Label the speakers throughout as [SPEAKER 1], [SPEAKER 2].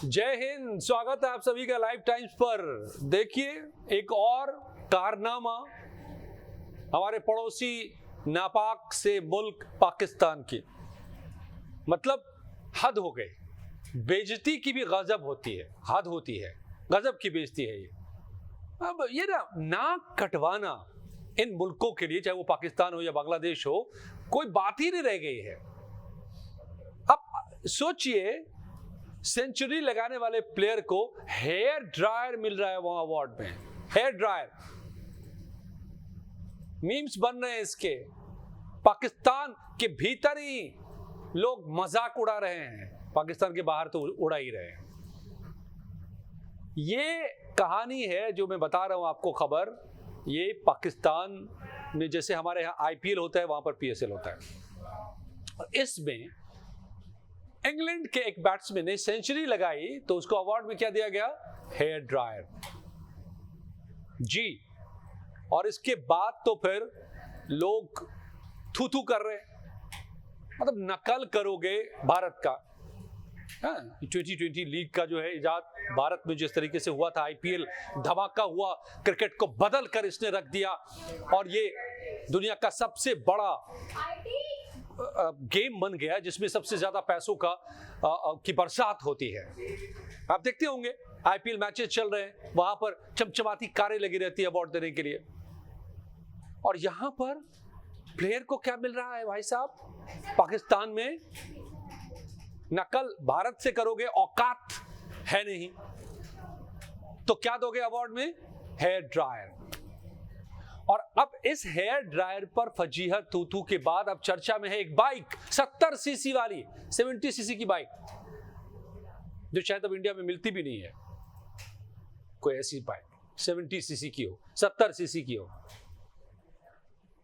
[SPEAKER 1] जय हिंद। स्वागत है आप सभी का लाइव टाइम्स पर। देखिए एक और कारनामा हमारे पड़ोसी नापाक से मुल्क पाकिस्तान की। मतलब हद हो गई। बेइज्जती की भी गजब होती है, हद होती है, गजब की बेइज्जती है ये। अब ये ना नाक कटवाना इन मुल्कों के लिए, चाहे वो पाकिस्तान हो या बांग्लादेश हो, कोई बात ही नहीं रह गई है। अब सोचिए, सेंचुरी लगाने वाले प्लेयर को हेयर ड्रायर मिल रहा है वहां अवार्ड में। हेयर ड्रायर, मीम्स बन रहे हैं इसके। पाकिस्तान के भीतर ही लोग मजाक उड़ा रहे हैं, पाकिस्तान के बाहर तो उड़ा ही रहे हैं। ये कहानी है जो मैं बता रहा हूं आपको खबर। ये पाकिस्तान में जैसे हमारे यहाँ आईपीएल होता है, वहां पर पीएसएल होता है। और इसमें इंग्लैंड के एक बैट्समैन ने सेंचुरी लगाई तो उसको अवार्ड में क्या दिया गया? हेयर ड्रायर जी। और इसके बाद तो फिर लोग थू थू कर रहे हैं। मतलब नकल करोगे भारत का। 2020 लीग का जो है इजाद भारत में जिस तरीके से हुआ था, आईपीएल धमाका हुआ, क्रिकेट को बदल कर इसने रख दिया। और ये दुनिया का सबसे बड़ा गेम बन गया जिसमें सबसे ज्यादा पैसों की बरसात होती है। आप देखते होंगे आईपीएल मैचेस चल रहे हैं, वहां पर चमचमाती कारें लगी रहती है अवार्ड देने के लिए। और यहां पर प्लेयर को क्या मिल रहा है भाई साहब? पाकिस्तान में नकल भारत से करोगे, औकात है नहीं, तो क्या दोगे अवार्ड में? Hair dryer. और अब इस हेयर ड्रायर पर फजीहत तू के बाद अब चर्चा में है एक बाइक, 70 सीसी वाली, 70 सीसी की बाइक, जो शायद अब इंडिया में मिलती भी नहीं है। कोई ऐसी बाइक 70 सीसी की हो, 70 सीसी की हो।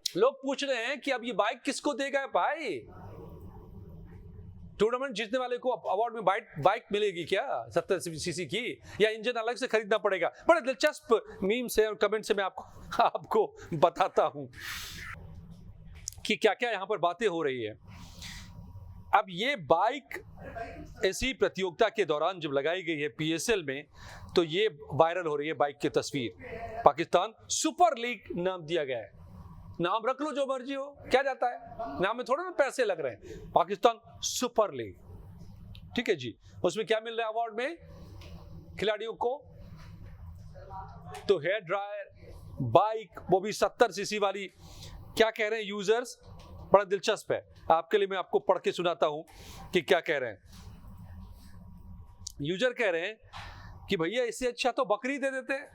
[SPEAKER 1] लोग पूछ रहे हैं कि अब ये बाइक किसको देगा भाई? टूर्नामेंट जीतने वाले को अवार्ड में बाइक मिलेगी क्या 70 सीसी की, या इंजन अलग से खरीदना पड़ेगा? बड़े दिलचस्प मीम से और कमेंट से मैं आपको बताता हूं कि क्या क्या यहां पर बातें हो रही है। अब ये बाइक इसी प्रतियोगिता के दौरान जब लगाई गई है पीएसएल में, तो ये वायरल हो रही है बाइक की तस्वीर। पाकिस्तान सुपर लीग नाम दिया गया है। नाम रख लो जो मर्जी हो, क्या जाता है, नाम में थोड़ा ना पैसे लग रहे हैं। पाकिस्तान सुपर लीग, ठीक है जी। उसमें क्या मिल रहा है अवार्ड में खिलाड़ियों को? तो हेयर ड्रायर, बाइक, वो भी 70 सीसी वाली। क्या कह रहे हैं यूजर्स? बड़ा दिलचस्प है, आपके लिए मैं आपको पढ़ के सुनाता हूं कि क्या कह रहे हैं। यूजर कह रहे हैं कि भैया इससे अच्छा तो बकरी दे देते।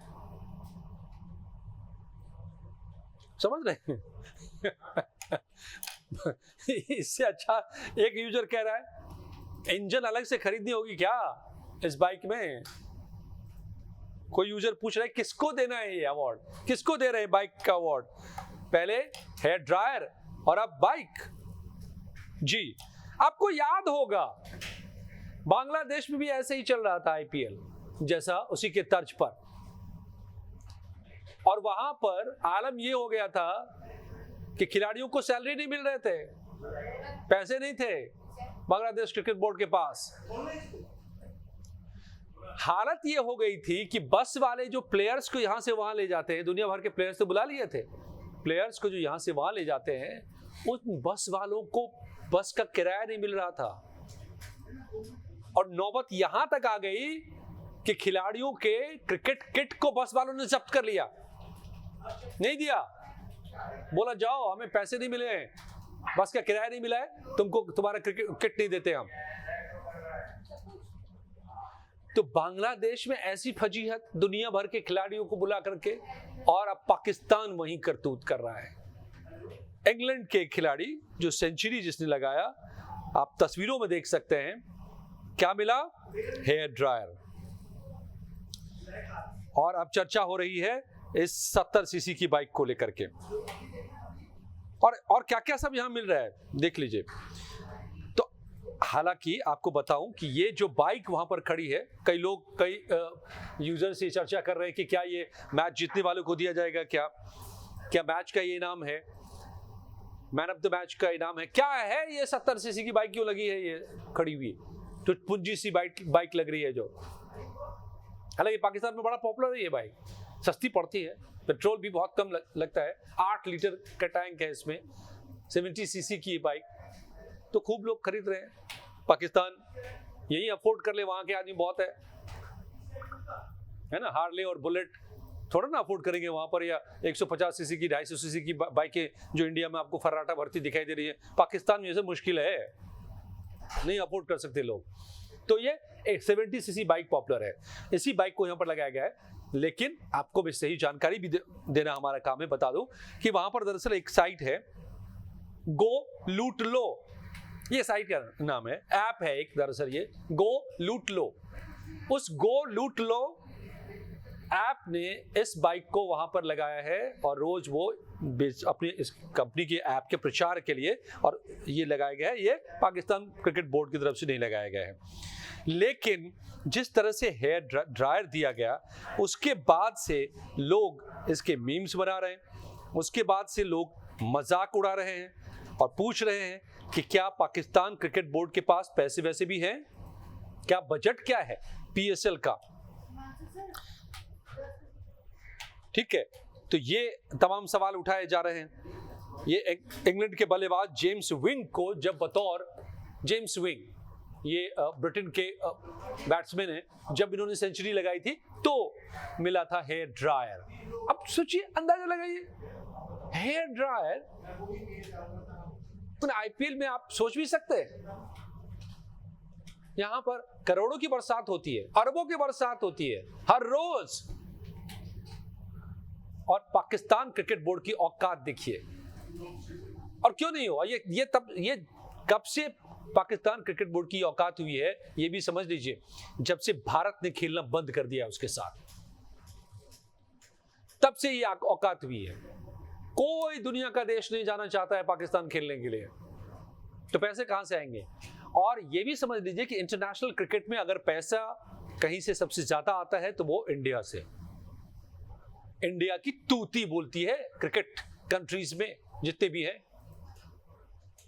[SPEAKER 1] समझ रहे हैं? इससे अच्छा एक यूजर कह रहा है इंजन अलग से खरीदनी होगी क्या इस बाइक में। कोई यूजर पूछ रहा है किसको देना है ये अवार्ड, किसको दे रहे हैं बाइक का अवार्ड? पहले हेयर ड्रायर और अब बाइक जी। आपको याद होगा बांग्लादेश में भी ऐसे ही चल रहा था आईपीएल जैसा, उसी के तर्ज पर। और वहां पर आलम यह हो गया था कि खिलाड़ियों को सैलरी नहीं मिल रहे थे, पैसे नहीं थे बांग्लादेश क्रिकेट बोर्ड के पास। हालत यह हो गई थी कि बस वाले जो प्लेयर्स को यहां से वहां ले जाते हैं, दुनिया भर के प्लेयर्स तो बुला लिए थे, प्लेयर्स को जो यहां से वहां ले जाते हैं, उन बस वालों को बस का किराया नहीं मिल रहा था। और नौबत यहां तक आ गई कि खिलाड़ियों के क्रिकेट किट को बस वालों ने जब्त कर लिया, नहीं दिया। बोला जाओ, हमें पैसे नहीं मिले हैं, बस का किराया नहीं मिला है, तुमको तुम्हारा क्रिकेट किट नहीं देते हम। तो बांग्लादेश में ऐसी फजीहत, दुनिया भर के खिलाड़ियों को बुला करके, और अब पाकिस्तान वहीं करतूत कर रहा है। इंग्लैंड के खिलाड़ी जो सेंचुरी जिसने लगाया, आप तस्वीरों में देख सकते हैं, क्या मिला? Hair dryer. और अब चर्चा हो रही है इस 70 सीसी की बाइक को लेकर के। और क्या क्या सब यहां मिल रहा है देख लीजिए। तो हालांकि आपको बताऊं कि ये जो बाइक वहां पर खड़ी है, कई यूजर से चर्चा कर रहे हैं कि क्या ये मैच जीतने वालों को दिया जाएगा, क्या मैच का ये इनाम है, मैन ऑफ द मैच का इनाम है, क्या है ये? 70 सीसी की बाइक क्यों लगी है ये खड़ी हुई? तो पुंजी सी बाइक लग रही है जो, हालांकि पाकिस्तान में बड़ा पॉपुलर है ये बाइक, सस्ती पड़ती है, पेट्रोल भी बहुत कम लगता है, 8 लीटर का टैंक है इसमें, 70 सीसी की बाइक, तो खूब लोग खरीद रहे हैं। पाकिस्तान यही अफोर्ड कर ले, वहां के आदमी बहुत है ना, हार्ले और बुलेट थोड़ा ना अफोर्ड करेंगे वहां पर, या 150 सीसी की 250 सीसी की बाइकें जो इंडिया में आपको फर्राटा भरती दिखाई दे रही है, पाकिस्तान में ऐसे मुश्किल है, नहीं अफोर्ड कर सकते लोग। तो ये एक 70 सीसी बाइक पॉपुलर है, इसी बाइक को यहाँ पर लगाया गया है। लेकिन आपको भी सही जानकारी भी देना हमारा काम है। बता दूं कि वहां पर दरअसल एक साइट है, गो लूट लो, ये साइट का नाम है, ऐप है एक, दरअसल ये गो लूट लो। उस गो लूट लो ऐप ने इस बाइक को वहां पर लगाया है और रोज वो अपनी इस कंपनी के ऐप के प्रचार के लिए, और ये लगाया गया है, ये पाकिस्तान क्रिकेट बोर्ड की तरफ से नहीं लगाया गया है। लेकिन जिस तरह से हेयर ड्रायर दिया गया, उसके बाद से लोग इसके मीम्स बना रहे हैं, उसके बाद से लोग मजाक उड़ा रहे हैं और पूछ रहे हैं कि क्या पाकिस्तान क्रिकेट बोर्ड के पास पैसे वैसे भी हैं, क्या बजट क्या है पीएसएल का। ठीक है, तो ये तमाम सवाल उठाए जा रहे हैं। ये इंग्लैंड के बल्लेबाज जेम्स विंग को, जब बतौर जेम्स विंग, ये ब्रिटेन के बैट्समैन है, जब इन्होंने सेंचुरी लगाई थी तो मिला था हेयर ड्रायर। अब सोचिए, अंदाजा लगाइए, हेयर ड्रायर आईपीएल में आप सोच भी सकते हैं। यहां पर करोड़ों की बरसात होती है, अरबों की बरसात होती है हर रोज, और पाकिस्तान क्रिकेट बोर्ड की औकात देखिए। और क्यों नहीं हुआ ये कब से पाकिस्तान क्रिकेट बोर्ड की औकात हुई है, ये भी समझ लीजिए, जब से भारत ने खेलना बंद कर दिया उसके साथ, तब से ये औकात हुई है। कोई दुनिया का देश नहीं जाना चाहता है पाकिस्तान खेलने के लिए, तो पैसे कहां से आएंगे। और ये भी समझ लीजिए कि इंटरनेशनल क्रिकेट में अगर पैसा कहीं से सबसे ज्यादा आता है तो वो इंडिया से। इंडिया की तूती बोलती है क्रिकेट कंट्रीज में, जितने भी हैं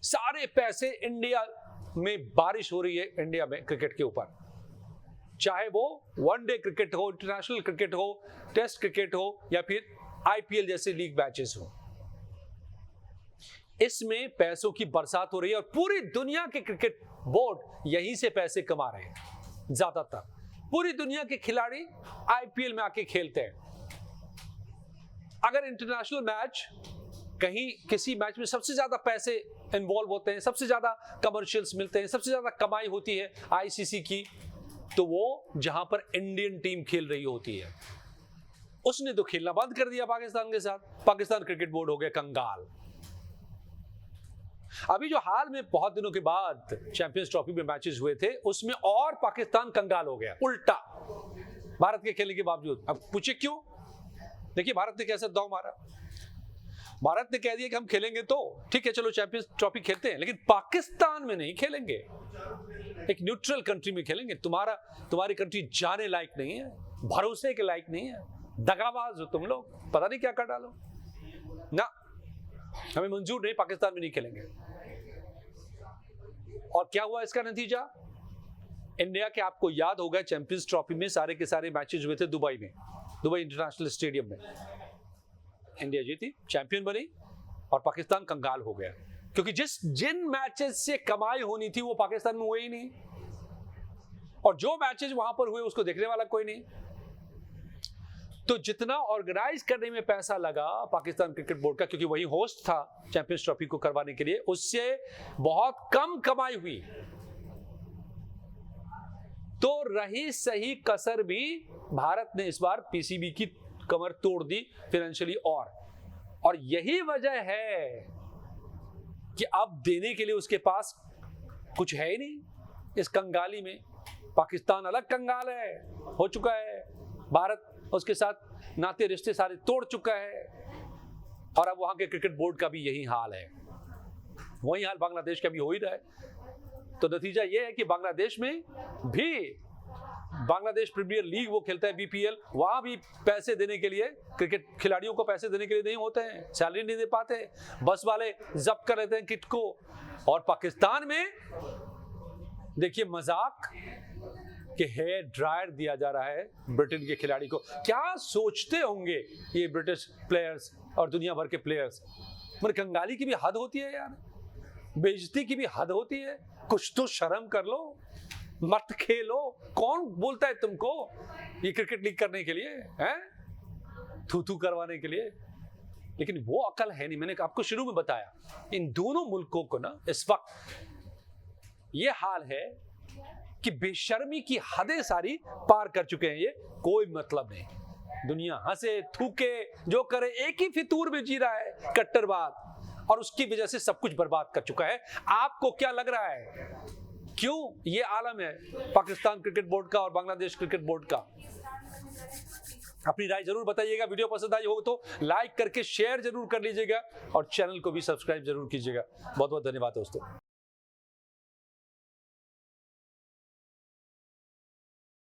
[SPEAKER 1] सारे पैसे इंडिया में बारिश हो रही है, इंडिया में क्रिकेट के ऊपर, चाहे वो वनडे क्रिकेट हो, इंटरनेशनल क्रिकेट हो, टेस्ट क्रिकेट हो, या फिर आईपीएल जैसे लीग मैचेस हो। इसमें पैसों की बरसात हो रही है और पूरी दुनिया के क्रिकेट बोर्ड यहीं से पैसे कमा रहे हैं। ज्यादातर पूरी दुनिया के खिलाड़ी आईपीएल में आके खेलते हैं। अगर इंटरनेशनल मैच, कहीं किसी मैच में सबसे ज्यादा पैसे इन्वॉल्व होते हैं, सबसे ज्यादा कमर्शियल्स मिलते हैं, सबसे ज्यादा कमाई होती है आईसीसी की, तो वो जहां पर इंडियन टीम खेल रही होती है। उसने तो खेलना बंद कर दिया पाकिस्तान के साथ, पाकिस्तान क्रिकेट बोर्ड हो गया कंगाल। अभी जो हाल में बहुत दिनों के बाद चैंपियंस ट्रॉफी में मैचेस हुए थे, उसमें और पाकिस्तान कंगाल हो गया, उल्टा भारत के खेलने के बावजूद। अब पूछे क्यों? देखिए भारत ने कैसे दांव मारा। भारत ने कह दिया कि हम खेलेंगे, तो ठीक है चलो चैंपियंस ट्रॉफी खेलते हैं, लेकिन पाकिस्तान में नहीं खेलेंगे, एक न्यूट्रल कंट्री में खेलेंगे। तुम्हारी कंट्री जाने लायक नहीं है, भरोसे के लायक नहीं है, दगाबाज हो तुम लोग, पता नहीं क्या कर डालो ना, हमें मंजूर नहीं, पाकिस्तान में नहीं खेलेंगे। और क्या हुआ इसका नतीजा? इंडिया के, आपको याद होगा, चैंपियंस ट्रॉफी में सारे के सारे मैचेस हुए थे दुबई में, दुबई इंटरनेशनल स्टेडियम में। इंडिया जीती, चैंपियन बनी, और पाकिस्तान कंगाल हो गया, क्योंकि जिन मैचेस से कमाई होनी थी वो पाकिस्तान में हुए ही नहीं, और जो मैचेस वहां पर हुए उसको देखने वाला कोई नहीं। तो जितना ऑर्गेनाइज करने में पैसा लगा पाकिस्तान क्रिकेट बोर्ड का, क्योंकि वही होस्ट था चैंपियंस ट्रॉफी को करवाने के लिए, उससे बहुत कम कमाई हुई। तो रही सही कसर भी भारत ने इस बार पीसीबी की कमर तोड़ दी फाइनेंशियली, और यही वजह है कि अब देने के लिए उसके पास कुछ है ही नहीं इस कंगाली में। पाकिस्तान अलग कंगाल है, हो चुका है, भारत उसके साथ नाते रिश्ते सारे तोड़ चुका है, और अब वहां के क्रिकेट बोर्ड का भी यही हाल है। वही हाल बांग्लादेश का भी हो ही रहा है। तो नतीजा यह है कि बांग्लादेश में भी, बांग्लादेश प्रीमियर लीग वो खेलता है, बीपीएल, वहां भी पैसे देने के लिए, क्रिकेट खिलाड़ियों को पैसे देने के लिए नहीं होते हैं, सैलरी नहीं दे पाते, बस वाले जब्त कर लेते हैं किट को। और पाकिस्तान में देखिए मजाक कि हेयर ड्रायर दिया जा रहा है ब्रिटेन के खिलाड़ी को। क्या सोचते होंगे ये ब्रिटिश प्लेयर्स और दुनिया भर के प्लेयर्स। मगर कंगाली की भी हद होती है यार, बेइज्जती की भी हद होती है। कुछ तो शर्म कर लो, मत खेलो। कौन बोलता है तुमको ये क्रिकेट लीग करने के लिए, हैं? थू करवाने के लिए। लेकिन वो अकल है नहीं। मैंने आपको शुरू में बताया, इन दोनों मुल्कों को ना इस वक्त ये हाल है कि बेशर्मी की हदें सारी पार कर चुके हैं। ये कोई मतलब नहीं। दुनिया हंसे थूके जो करे, एक ही फितूर में जी रहा है, कट्टरवाद, और उसकी वजह से सब कुछ बर्बाद कर चुका है। आपको क्या लग रहा है क्यों ये आलम है पाकिस्तान क्रिकेट बोर्ड का और बांग्लादेश क्रिकेट बोर्ड का? अपनी राय जरूर बताइएगा। वीडियो पसंद आई हो तो लाइक करके शेयर जरूर कर लीजिएगा और चैनल को भी सब्सक्राइब जरूर कीजिएगा। बहुत बहुत धन्यवाद दोस्तों।